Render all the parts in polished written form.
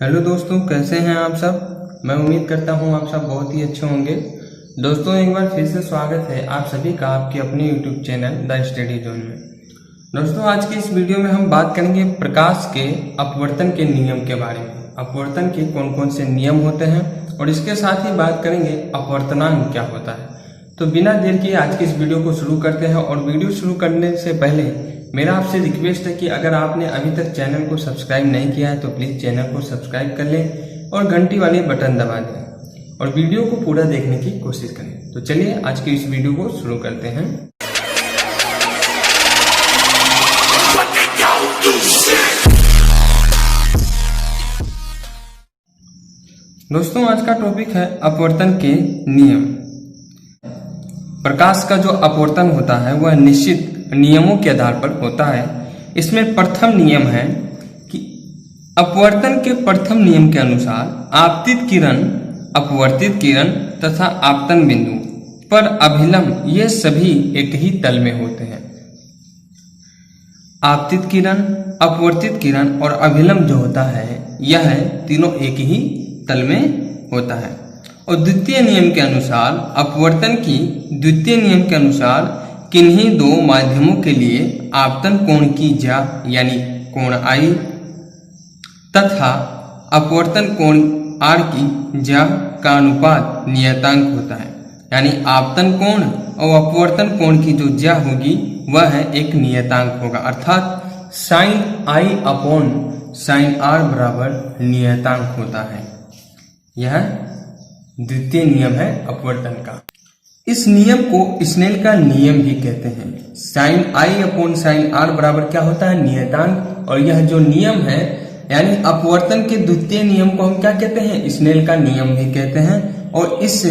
Hello दोस्तों, कैसे हैं आप सब। मैं उम्मीद करता हूं आप सब बहुत ही अच्छे होंगे। दोस्तों, एक बार फिर से स्वागत है आप सभी का आपके अपने YouTube channel the study zone में। दोस्तों, आज की इस वीडियो में हम बात करेंगे प्रकाश के अपवर्तन के नियम के बारे में। अपवर्तन के कौन कौन से नियम होते हैं और इसके साथ ही बात करेंगे अपवर्तनांक क्या होता है। तो बिना देर किए आज की इस वीडियो को शुरू करते हैं। और वीडियो शुरू करने से पहले मेरा आपसे रिक्वेस्ट है कि अगर आपने अभी तक चैनल को सब्सक्राइब नहीं किया है तो प्लीज चैनल को सब्सक्राइब कर लें और घंटी वाली बटन दबा दें और वीडियो को पूरा देखने की कोशिश करें। तो चलिए आज की इस वीडियो को शुरू करते हैं। दोस्तों, आज का टॉपिक है अपवर्तन के नियम। प्रकाश का जो अपवर्तन होता है वह निश्चित नियमों के आधार पर होता है। इसमें प्रथम नियम है कि अपवर्तन के प्रथम नियम के अनुसार आपतित किरण, अपवर्तित किरण तथा आपतन बिंदु पर अभिलंब ये सभी एक ही तल में होते हैं। आपतित किरण, अपवर्तित किरण और अभिलंब जो होता है यह तीनों एक ही तल में होता है। और द्वितीय नियम के अनुसार अपवर्तन की द्वितीय नियम के अनुसार किन्हीं दो माध्यमों के लिए आपतन कोण की ज्या यानी कोण आई तथा अपवर्तन कोण आर की ज्या का अनुपात नियतांक होता है। यानी आपतन कोण और अपवर्तन कोण की जो ज्या होगी वह है एक नियतांक होगा, अर्थात sine i upon sine r बराबर नियतांक होता है। यह द्वितीय नियम है अपवर्तन का। इस नियम को स्नेल का नियम भी कहते हैं। Sine i upon sine r बराबर क्या होता है, नियतांक। और यह जो नियम है यानी अपवर्तन के द्वितीय नियम को हम क्या कहते हैं, स्नेल का नियम भी कहते हैं। और इस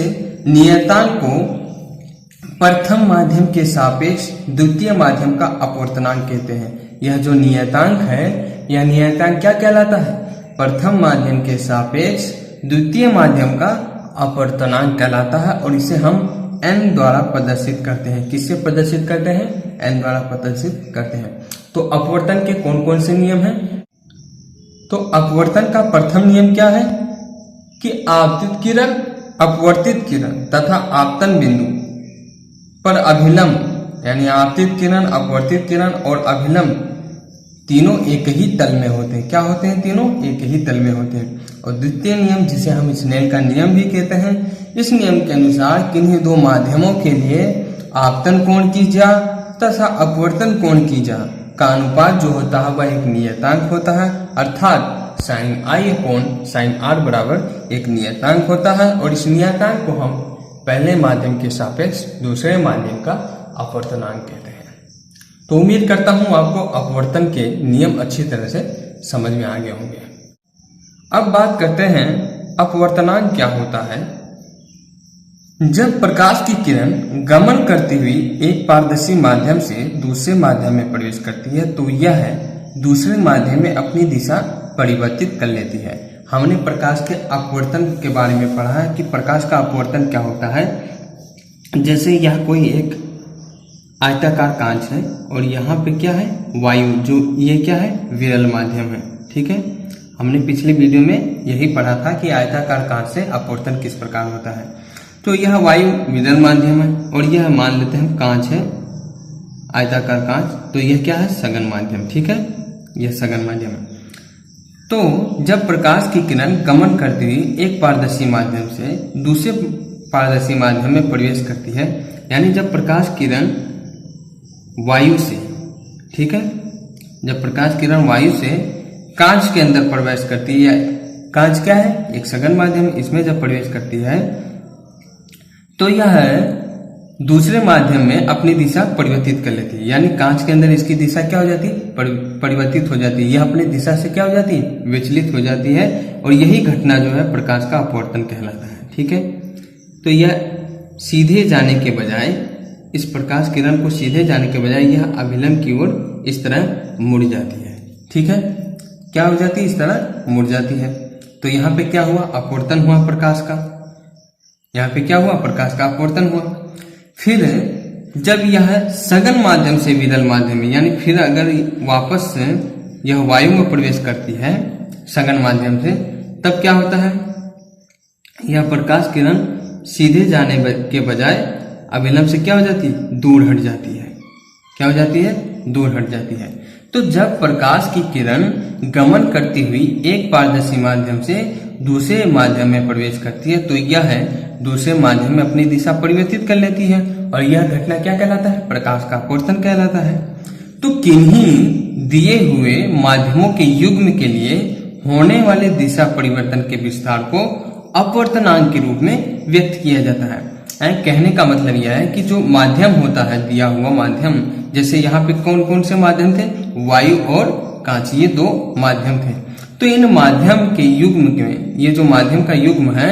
नियतांक को प्रथम माध्यम के सापेक्ष द्वितीय माध्यम का अपवर्तनांक कहते हैं। यह जो नियतांक है यह नियतांक क्या कहलाता है, प्रथम माध्यम के सापेक्ष द्वितीय माध्यम का अपवर्तनांक कहलाता है। और इसे हम n द्वारा प्रदर्शित करते हैं। किससे प्रदर्शित करते हैं, n द्वारा प्रदर्शित करते हैं। तो अपवर्तन के कौन कौन से नियम हैं। तो अपवर्तन का प्रथम नियम क्या है कि आपतित किरण, अपवर्तित किरण तथा आपतन बिंदु पर अभिलंब यानी आपतित किरण, अपवर्तित किरण और अभिलंब तीनों एक ही तल में होते हैं। क्या होते हैं, तीनों एक ही तल में होते हैं। और द्वितीय नियम जिसे हम स्नेल का नियम भी कहते हैं, इस नियम के अनुसार किन्हीं दो माध्यमों के लिए आपतन कोण की ज्या तथा अपवर्तन कोण की ज्या का अनुपात जो होता है वह एक नियतांक होता है, अर्थात sine i upon sine r बराबर एक नियतांक होता है। और इस नियतांक को हम पहले माध्यम के सापेक्ष दूसरे माध्यम का अपवर्तनांक कहते हैं। तो उम्मीद करता हूं आपको अपवर्तन के नियम अच्छी तरह से समझ में आ गए होंगे। अब बात करते हैं अपवर्तनांक क्या होता है। जब प्रकाश की किरण गमन करती हुई एक पारदर्शी माध्यम से दूसरे माध्यम में प्रवेश करती है तो यह दूसरे माध्यम में अपनी दिशा परिवर्तित कर लेती है। हमने प्रकाश के अपवर्तन के बारे में पढ़ा है कि प्रकाश का अपवर्तन क्या होता है। जैसे यह कोई एक आयताकार कांच है और यहाँ पे क्या है, वायु, जो ये क्या है, विरल माध्यम है। ठीक है, हमने पिछले वीडियो में यही पढ़ा था कि आयताकार कांच से अपवर्तन किस प्रकार होता है। तो यह वायु विरल माध्यम है और यह मान लेते हैं कांच है, आयताकार कांच, तो यह क्या है, सघन माध्यम। ठीक है, यह सघन माध्यम है। तो जब प्रकाश की किरण गमन करती हुई एक पारदर्शी माध्यम से दूसरे पारदर्शी माध्यम में प्रवेश करती है, यानी जब प्रकाश किरण वायु से, ठीक है, जब प्रकाश किरण वायु से कांच के अंदर प्रवेश करती है, कांच क्या है, एक सघन माध्यम, इसमें जब प्रवेश करती है तो यह दूसरे माध्यम में अपनी दिशा परिवर्तित कर लेती है। यानी कांच के अंदर इसकी दिशा क्या हो जाती है, परिवर्तित हो जाती है। यह अपनी दिशा से क्या हो जाती है, विचलित हो जाती है। और यही घटना जो है प्रकाश का अपवर्तन कहलाता है। ठीक है, तो यह सीधे जाने के बजाय, इस प्रकाश किरण को सीधे जाने के बजाय यह अभिलंब की ओर इस तरह मुड़ जाती है। ठीक है, क्या हो जाती है, इस तरह मुड़ जाती है। तो यहाँ पे क्या हुआ, अपवर्तन हुआ प्रकाश का। यहाँ पे क्या हुआ, प्रकाश का अपवर्तन हुआ। फिर जब यह सघन माध्यम से विरल माध्यम में, यानी फिर अगर वापस यह वायु में प्रवेश करती है सघन माध्यम से, तब क्या होता है, यह प्रकाश किरण सीधे जाने के बजाय अभिलंब से क्या हो जाती है, दूर हट जाती है। क्या हो जाती है, दूर हट जाती है। तो जब प्रकाश की किरण गमन करती हुई एक पारदर्शी माध्यम से दूसरे माध्यम में प्रवेश करती है तो यह दूसरे माध्यम में अपनी दिशा परिवर्तित कर लेती है और यह घटना क्या कहलाता है, प्रकाश का अपवर्तन कहलाता है। तो किन्हीं दिए हुए माध्यमों के युग्म के लिए होने वाले दिशा परिवर्तन के विस्तार को अपवर्तनांक के रूप में व्यक्त किया जाता है। कहने का मतलब यह है कि जो माध्यम होता है, दिया हुआ माध्यम, जैसे यहाँ पे कौन कौन से माध्यम थे, वायु और कांच, ये दो माध्यम थे। तो इन माध्यम के युग्म में, ये जो माध्यम का युग्म है,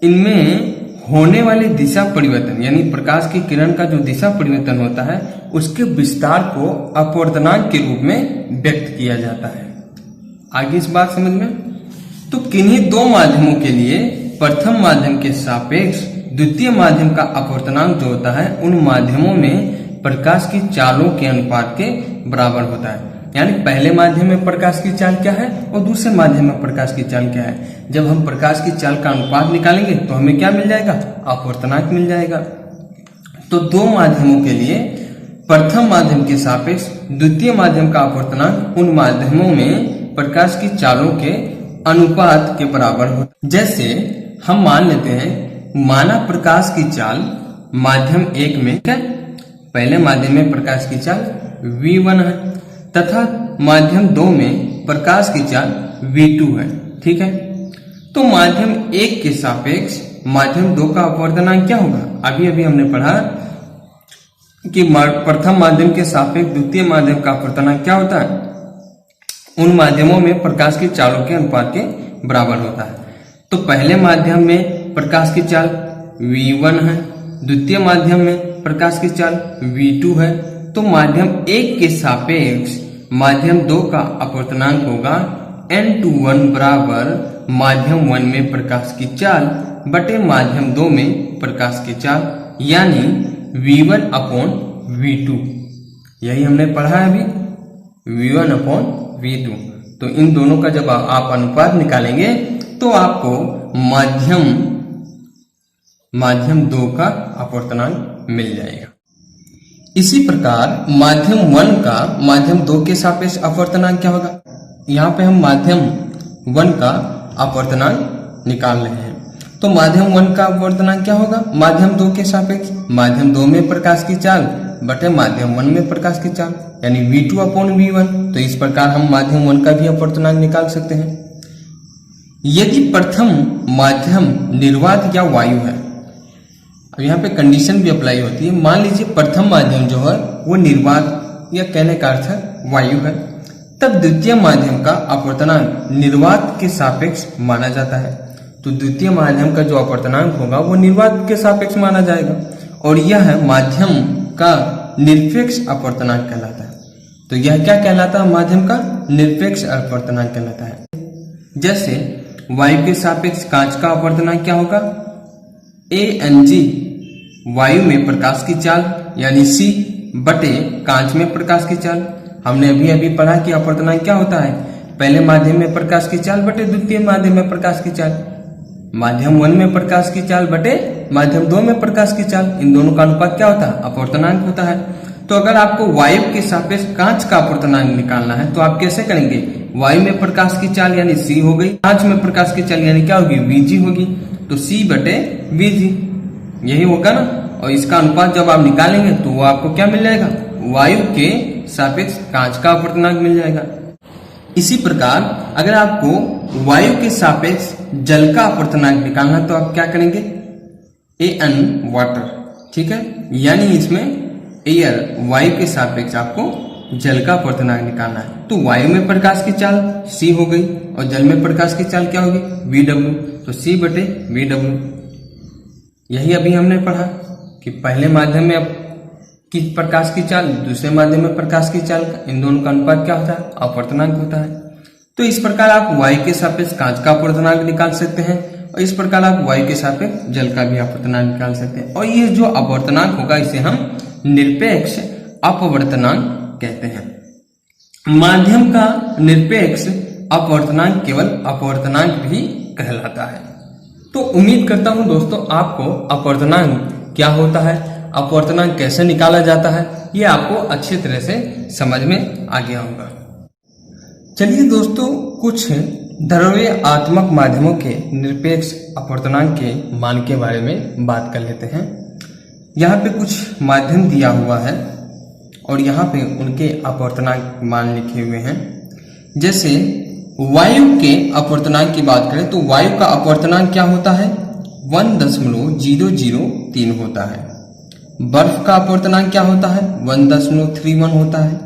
इनमें होने वाले दिशा परिवर्तन यानी प्रकाश की किरण का जो दिशा परिवर्तन होता है उसके विस्तार को अपवर्तनांक के रूप में व्यक्त किया जाता है। आगे इस बात समझ में। तो किन्हीं दो माध्यमों के लिए प्रथम माध्यम के सापेक्ष द्वितीय माध्यम का अपवर्तनांक जो होता है उन माध्यमों में प्रकाश की चालों के अनुपात के बराबर होता है। यानी पहले माध्यम में प्रकाश की चाल क्या है और दूसरे माध्यम में प्रकाश की चाल क्या है। जब हम प्रकाश की चाल का अनुपात निकालेंगे तो हमें क्या मिल जाएगा, अपवर्तनांक मिल जाएगा। तो दो माध्यमों के लिए प्रथम माध्यम के सापेक्ष द्वितीय माध्यम का अपवर्तनांक उन माध्यमों में प्रकाश की चालों के अनुपात के बराबर होता है। जैसे हम मान लेते हैं, माना प्रकाश की चाल माध्यम 1 में क्या, पहले माध्यम में प्रकाश की चाल v1 है तथा माध्यम 2 में प्रकाश की चाल v2 है। ठीक है, तो माध्यम 1 के सापेक्ष माध्यम 2 का अपवर्तनांक क्या होगा। अभी अभी हमने पढ़ा कि प्रथम माध्यम के सापेक्ष द्वितीय माध्यम का अपवर्तनांक क्या होता है, उन माध्यमों में प्रकाश की चालों के अनुपात के बराबर होता है। तो पहले माध्यम में प्रकाश की चाल v1 है, द्वितीय माध्यम में प्रकाश की चाल v2 है। तो माध्यम 1 के सापेक्ष माध्यम 2 का अपवर्तनांक होगा n21 बराबर माध्यम 1 में प्रकाश की चाल बटे माध्यम 2 में प्रकाश की चाल, यानी v1 अपॉन v2। यही हमने पढ़ा है अभी, v1 अपॉन v2। तो इन दोनों का जब आप अनुपात निकालेंगे तो आपको माध्यम 2 का अपवर्तनांक मिल जाएगा। इसी प्रकार माध्यम 1 का माध्यम 2 के सापेक्ष अपवर्तनांक क्या होगा। यहाँ पे हम माध्यम 1 का अपवर्तनांक निकाल रहे हैं। तो माध्यम 1 का अपवर्तनांक क्या होगा, माध्यम 2 के सापेक्ष माध्यम 2 में प्रकाश की चाल बटे माध्यम 1 में प्रकाश की चाल, यानी v2 अपॉन v1। तो इस प्रकार हम माध्यम 1 का भी अपवर्तनांक निकाल सकते हैं। यदि प्रथम माध्यम निर्वात या वायु है, अब यहाँ पे कंडीशन भी अप्लाई होती है। मान लीजिए प्रथम माध्यम जो है वो निर्वात या कहने का अर्थ है वायु है, तब द्वितीय माध्यम का अपवर्तनांक निर्वात के सापेक्ष माना जाता है। तो द्वितीय माध्यम का जो अपवर्तनांक होगा वो निर्वात के सापेक्ष माना जाएगा और यह माध्यम का निरपेक्ष अपवर्तनांक कहलाता है। तो यह क्या कहलाता है, माध्यम का निरपेक्ष अपवर्तनांक कहलाता है। जैसे वायु के सापेक्ष कांच का अपवर्तनांक क्या होगा, ANG वायु में प्रकाश की चाल यानी C बटे कांच में प्रकाश की चाल। हमने अभी अभी पढ़ा कि अपवर्तनांक क्या होता है, पहले माध्यम में प्रकाश की चाल बटे द्वितीय माध्यम में प्रकाश की चाल, माध्यम 1 में प्रकाश की चाल बटे माध्यम 2 में प्रकाश की चाल। इन दोनों का अनुपात क्या होता है, अपवर्तनांक होता है। तो अगर आपको वायु के सापेक्ष कांच का अपवर्तनांक निकालना है तो आप कैसे करेंगे, वायु में प्रकाश की चाल यानी C हो गई, कांच में प्रकाश की चाल यानी क्या होगी, VG होगी। तो C बटे VG यही होगा ना। और इसका अनुपात जब आप निकालेंगे तो वो आपको क्या मिल जाएगा, वायु के सापेक्ष कांच का अपवर्तनांक मिल जाएगा। इसी प्रकार अगर आपको वायु के सापेक्ष जल का अपवर्तनांक निकालना तो आप क्या करेंगे, AN वाटर। ठीक है, यानी इसमें एयर वायु के सापेक्ष आपको जल का अपवर्तनांक निकालना है। तो वायु में प्रकाश की चाल C हो गई और जल में प्रकाश की चाल क्या होगी, VW। तो C बटे VW। यही अभी हमने पढ़ा कि पहले माध्यम में की प्रकाश की चाल दूसरे माध्यम में प्रकाश की चाल, इन दोनों का अनुपात क्या होता है, अपवर्तनांक होता है। तो इस प्रकार आप वायु के सापेक्ष कांच का अपवर्तनांक निकाल सकते हैं और इस प्रकार आप वायु के सापेक्ष जल का भी अपवर्तनांक निकाल सकते हैं। और ये जो अपवर्तनांक होगा इसे हम निरपेक्ष अपवर्तनांक कहते हैं। माध्यम का निरपेक्ष अपवर्तनांक केवल अपवर्तनांक भी कहलाता है। तो उम्मीद करता हूं दोस्तों आपको अपवर्तनांक क्या होता है, अपवर्तनांक कैसे निकाला जाता है, ये आपको अच्छी तरह से समझ में आ गया होगा। चलिए दोस्तों, कुछ द्रव्यात्मक माध्यमों के निरपेक्ष अपवर्तनांक के मान के बारे में बात कर लेते हैं। यहाँ पे कुछ माध्यम दिया हुआ है और यहाँ पे उनके अपवर्तनांक मान लिखे हुए हैं। जैसे वायु के अपवर्तनांक की बात करें तो वायु का अपवर्तनांक क्या होता है, 1.003 होता है। बर्फ का अपवर्तनांक क्या होता है, 1.31 होता है।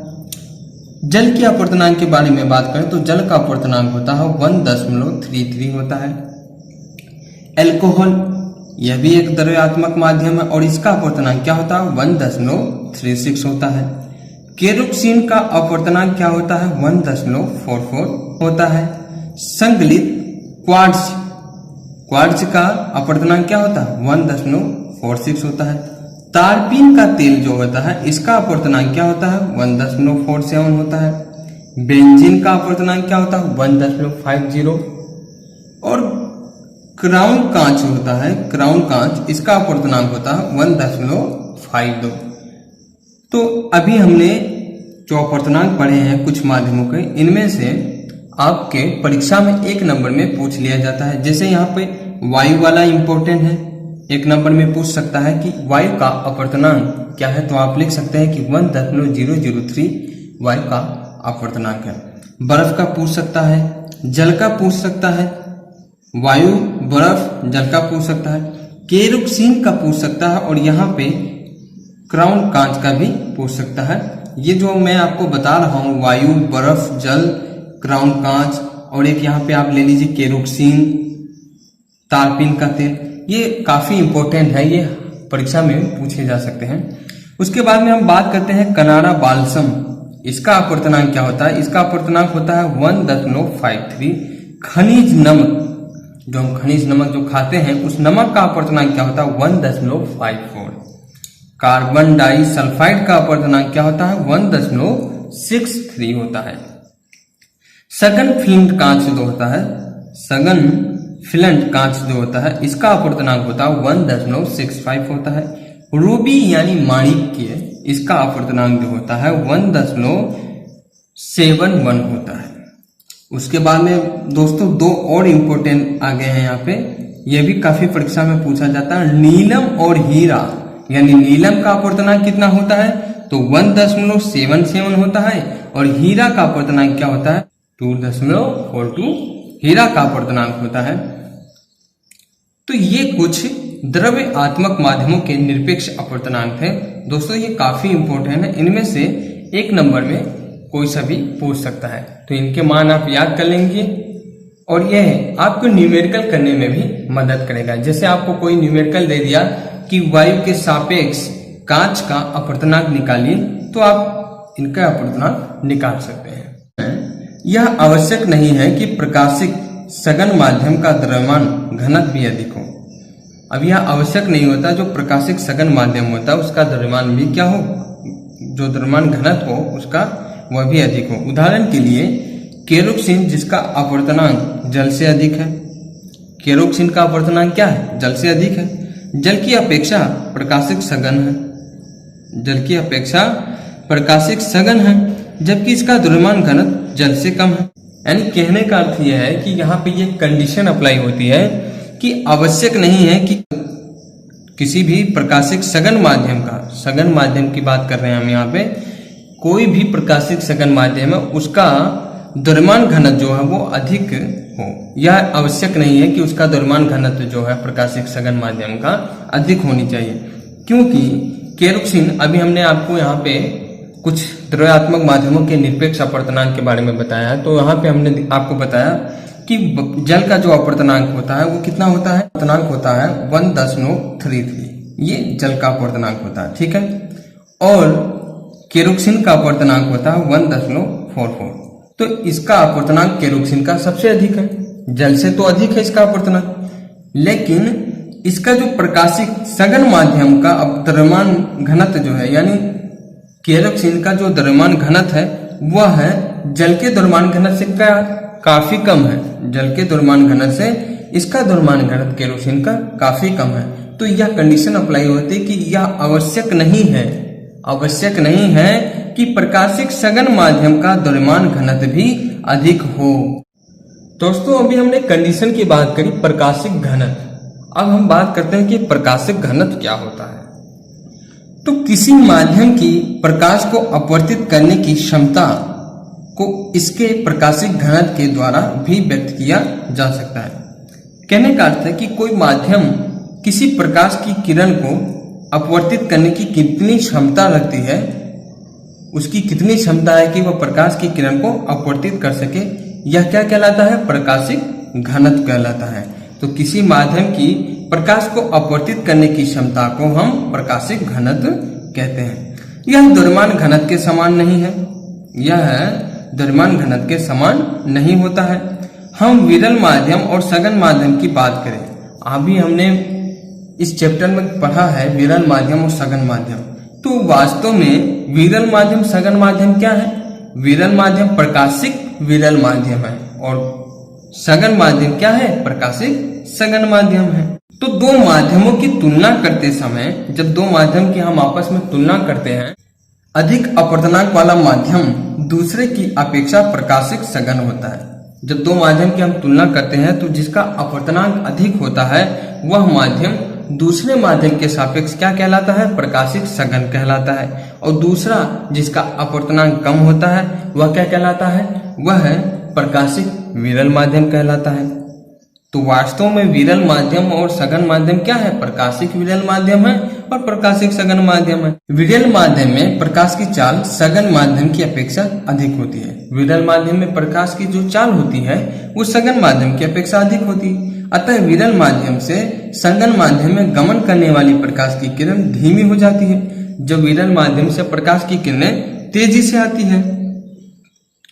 जल के अपवर्तनांक के बारे में बात करें तो जल का अपवर्तनांक होता है 1.33 होता है। अल्कोहल, यह भी एक द्रव्यात्मक माध्यम है और इसका अपवर्तनांक क्या होता है, 1.36 होता है। केरोसिन का अपवर्तनांक क्या होता है, 1.44 होता है। संगलित क्वार्ट्ज का अपवर्तनांक क्या होता है, 1.46 होता है। तारपीन का तेल जो होता है इसका अपवर्तनांक क्या होता है, 1.47 होता है। बेंजीन का अपवर्तनांक क्या होता है, 1.50। और क्राउन कांच होता है, क्राउन कांच, इसका अपवर्तनांक होता है 1.52। तो अभी हमने जो अपवर्तनांक पढ़े हैं कुछ माध्यमों के, इनमें से आपके परीक्षा में 1 नंबर में पूछ लिया जाता है। जैसे यहाँ पे वायु वाला इंपॉर्टेंट है, 1 नंबर में पूछ सकता है कि वायु का अपवर्तनांक क्या है, तो आप लिख सकते हैं कि 1.003 वायु का अपवर्तनांक है। बर्फ का पूछ सकता है, जल का पूछ सकता है, वायु बर्फ जल का पूछ सकता है, केरोसिन का पूछ सकता है और यहाँ पे क्राउन कांच का भी पूछ सकता है। ये जो मैं आपको बता रहा हूँ, वायु, बर्फ, जल, क्राउन कांच और एक यहाँ पे आप ले लीजिए केरोसिन, तारपीन का तेल, ये काफी इंपॉर्टेंट है, ये परीक्षा में पूछे जा सकते हैं। उसके बाद में हम बात करते हैं कनाडा बाल्सम, इसका अपवर्तनांक क्या होता है, इसका अपवर्तनांक होता है 1.53। खनिज नमक, जो हम खनिज नमक जो खाते हैं उस नमक का अपवर्तनांक क्या होता है, 1.54। कार्बन डाइसल्फाइड का अपवर्तनांक क्या होता है, 1.63 होता है। सघन फिल्म कांच जो होता है, सघन फिलंट कांच जो होता है, इसका अपवर्तनांक होता है 1.65 होता है। रूबी यानी माणिक्य, इसका अपवर्तनांक जो होता है 1.71 होता है। उसके बाद में दोस्तों 2 और इम्पोर्टेंट आ गए हैं यहाँ पे, यह भी काफी परीक्षा में पूछा जाता है। नीलम और हीरा, यानी नीलम का अपवर्तनांक कितना होता है, तो 1.77 होता है और हीरा का अपवर्तनांक क्या होता है, 2.42 हीरा का अपवर्तनांक होता है। तो ये कुछ द्रव्यात्मक माध्यमों के निरपेक्ष अपवर्तनांक है दोस्तों, ये काफी इंपॉर्टेंट है। इनमें से 1 नंबर में कोई सा भी पूछ सकता है, तो इनके मान आप याद कर लेंगे और यह आपको न्यूमेरिकल करने में भी मदद करेगा। जैसे आपको कोई न्यूमेरिकल दे दिया कि वायु के सापेक्ष कांच का अपवर्तनांक निकालिए, तो आप इनका अपवर्तनांक निकाल सकते हैं। यह आवश्यक नहीं है कि प्रकाशिक सघन माध्यम का द्रव्यमान घनत्व भी अधिक हो। अब यह आवश्यक नहीं होता, जो प्रकाशिक सघन माध्यम होता है उसका द्रव्यमान भी क्या हो, जो द्रव्यमान घनत्व हो उसका वह भी अधिक हो। उदाहरण के लिए केरोसिन, जिसका अपवर्तनांक जल से अधिक है, केरोसिन का अपवर्तनांक क्या है, जल से अधिक है। जल की अपेक्षा प्रकाशिक सघन है, जल की अपेक्षा प्रकाशिक सघन है, जबकि इसका द्रव्यमान घनत्व जल से कम है। यानी कहने का अर्थ यह है कि यहाँ पे ये कंडीशन अप्लाई होती है कि आवश्यक नहीं है कि किसी भी प्रकाशिक सघन माध्यम का, सघन माध्यम की बात कर रहे हैं हम यहाँ पे, कोई भी प्रकाशिक सघन माध्यम है उसका द्रव्यमान घनत्व जो है वो अधिक हो। यह आवश्यक नहीं है कि उसका द्रव्यमान घनत्व जो है प्रकाशिक सघन माध्यम का अधिक होनी चाहिए, क्योंकि केरोसिन, अभी हमने आपको यहाँ पे कुछ द्रव्यात्मक माध्यमों के निरपेक्ष अपवर्तनांक के बारे में बताया है। तो यहाँ पे हमने आपको बताया कि जल का जो अपवर्तनांक होता है वो कितना होता है, अपवर्तनांक होता है 1.33, ये जल का अपवर्तनांक होता है, ठीक है। और केरोसिन का अपवर्तनांक होता है 1.44। तो इसका अपवर्तनांक केरोसिन का सबसे अधिक है, जल से तो अधिक है इसका अपवर्तनांक, लेकिन इसका जो प्रकाशिक सघन माध्यम का द्रव्यमान घनत्व जो है, यानी केरोसिन का जो द्रव्यमान घनत्व है वह है जल के द्रव्यमान घनत्व से काफी कम है, जल के द्रव्यमान घनत्व से इसका द्रव्यमान घनत्व केरोसिन का काफी कम है, तो यह कंडीशन अप्लाई होती है कि यह आवश्यक नहीं है कि प्रकाशिक सघन माध्यम का द्रव्यमान घनत्व भी अधिक हो। दोस्तों अभी हमने कंडीशन की बात करी प्रकाशिक घनत्व, अब हम बात करते हैं कि प्रकाशिक घनत्व क्या होता है। तो किसी माध्यम की प्रकाश को अपवर्तित करने की क्षमता को इसके प्रकाशिक घनत्व के द्वारा भी व्यक्त किया जा सकता है। कहने का अर्थ है कि कोई माध्यम किसी प्रकाश की किरण को अपवर्तित करने की कितनी क्षमता रखती है, उसकी कितनी क्षमता है कि वह प्रकाश की किरण को अपवर्तित कर सके, यह क्या कहलाता है? प्रकाशिक घनत्व कहलाता है। तो किसी माध्यम की प्रकाश को अपवर्तित करने की क्षमता को हम प्रकाशिक घनत्व कहते हैं। यह द्रव्यमान घनत्व के समान नहीं है, यह द्रव्यमान घनत्व के समान नहीं होता है। हम विरल माध्यम और सघन माध्यम की बात करें, अभी हमने इस चैप्टर में पढ़ा है विरल माध्यम और सघन माध्यम। तो वास्तव में विरल माध्यम सघन माध्यम क्या है? विरल माध्यम प्रकाशिक विरल माध्यम है और सघन माध्यम क्या है? प्रकाशिक सघन माध्यम है। तो दो माध्यमों की तुलना करते समय, जब दो माध्यम की हम आपस में तुलना करते हैं, अधिक अपवर्तनांक वाला माध्यम दूसरे की अपेक्षा प्रकाशिक सघन होता है। जब दो माध्यम की हम तुलना करते हैं तो जिसका अपवर्तनांक अधिक होता है वह माध्यम दूसरे माध्यम के सापेक्ष क्या कहलाता है? प्रकाशिक सघन कहलाता है। और दूसरा जिसका अपवर्तनांक कम होता है वह क्या कहलाता है? वह है प्रकाशिक विरल माध्यम कहलाता है। तो वास्तव में विरल माध्यम और सघन माध्यम क्या है? प्रकाशिक विरल माध्यम है और प्रकाशिक सघन माध्यम है। विरल माध्यम में प्रकाश की चाल सघन माध्यम की अपेक्षा अधिक होती है। विरल माध्यम में प्रकाश की जो चाल होती है वो सघन माध्यम की अपेक्षा अधिक होती है। अतः विरल माध्यम से सघन माध्यम में गमन करने वाली प्रकाश की किरण धीमी हो जाती है, जब विरल माध्यम से प्रकाश की किरणें तेजी से आती है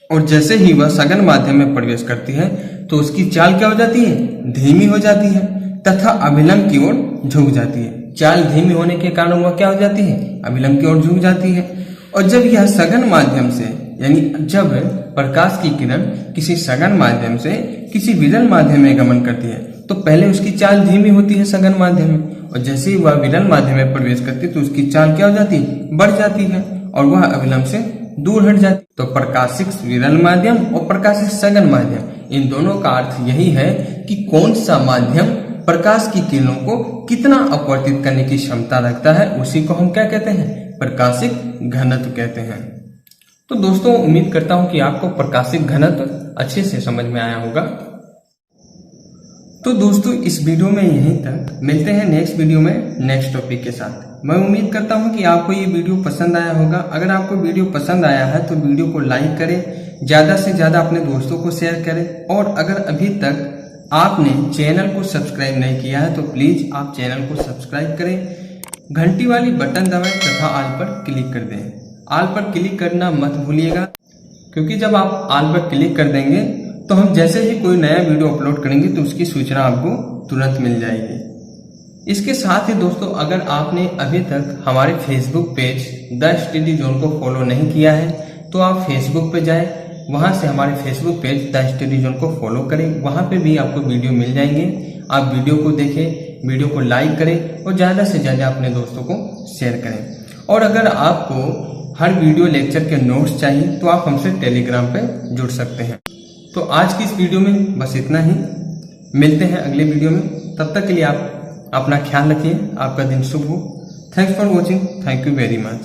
और जैसे ही वह सघन माध्यम में प्रवेश करती है तो उसकी चाल क्या हो जाती है? धीमी हो जाती है तथा अभिलंब की ओर झुक जाती है। चाल धीमी होने के कारण वह क्या हो जाती है? अभिलंब की ओर झुक जाती है। और जब यह सघन माध्यम से, यानी जब प्रकाश की किरण किसी सघन माध्यम से किसी विरल माध्यम में गमन करती है तो पहले उसकी चाल धीमी होती है सघन माध्यम में, और जैसे ही वह विरल माध्यम में प्रवेश करती है तो उसकी चाल क्या हो जाती है? बढ़ जाती है और वह अभिलंब से दूर हट जाती। तो प्रकाशिक विरल माध्यम और प्रकाशिक सघन माध्यम, इन दोनों का अर्थ यही है कि कौन सा माध्यम प्रकाश की किरणों को कितना अपवर्तित करने की क्षमता रखता है, उसी को हम क्या कहते हैं? प्रकाशिक घनत्व कहते हैं। तो दोस्तों उम्मीद करता हूं कि आपको प्रकाशिक घनत्व अच्छे से समझ में आया होगा। तो दोस्तों इस वीडियो में यहीं तक, मिलते हैं नेक्स्ट वीडियो में नेक्स्ट टॉपिक के साथ। मैं उम्मीद करता हूं कि आपको ये वीडियो पसंद आया होगा। अगर आपको वीडियो पसंद आया है तो वीडियो को लाइक करें, ज्यादा से ज्यादा अपने दोस्तों को शेयर करें, और अगर अभी तक आपने चैनल को सब्सक्राइब नहीं किया है तो प्लीज आप चैनल को सब्सक्राइब करें, घंटी वाली बटन दबाएं तथा ऑल पर क्लिक कर दें। ऑल पर क्लिक करना मत भूलिएगा, क्योंकि जब आप ऑल पर क्लिक कर देंगे तो हम जैसे ही कोई नया वीडियो अपलोड करेंगे तो उसकी सूचना आपको तुरंत मिल जाएगी। इसके साथ ही दोस्तों अगर आपने अभी तक हमारे Facebook page the study zone को फॉलो नहीं किया है तो आप फेसबुक पे जाएं, वहां से हमारे Facebook page the study zone को फॉलो करें, वहां पे भी आपको वीडियो मिल जाएंगे। आप वीडियो को देखें, वीडियो को लाइक करें और ज्यादा से ज्यादा अपने दोस्तों को शेयर करें। और अगर आपको हर वीडियो लेक्चर के नोट्स चाहिए तो आप हमसे टेलीग्राम पे जुड़ सकते हैं। तो आज की इस वीडियो में बस इतना ही, मिलते हैं अगले वीडियो में। तब तक के लिए आप अपना ख्याल रखिए, आपका दिन शुभ हो। Thanks for watching, thank you very much.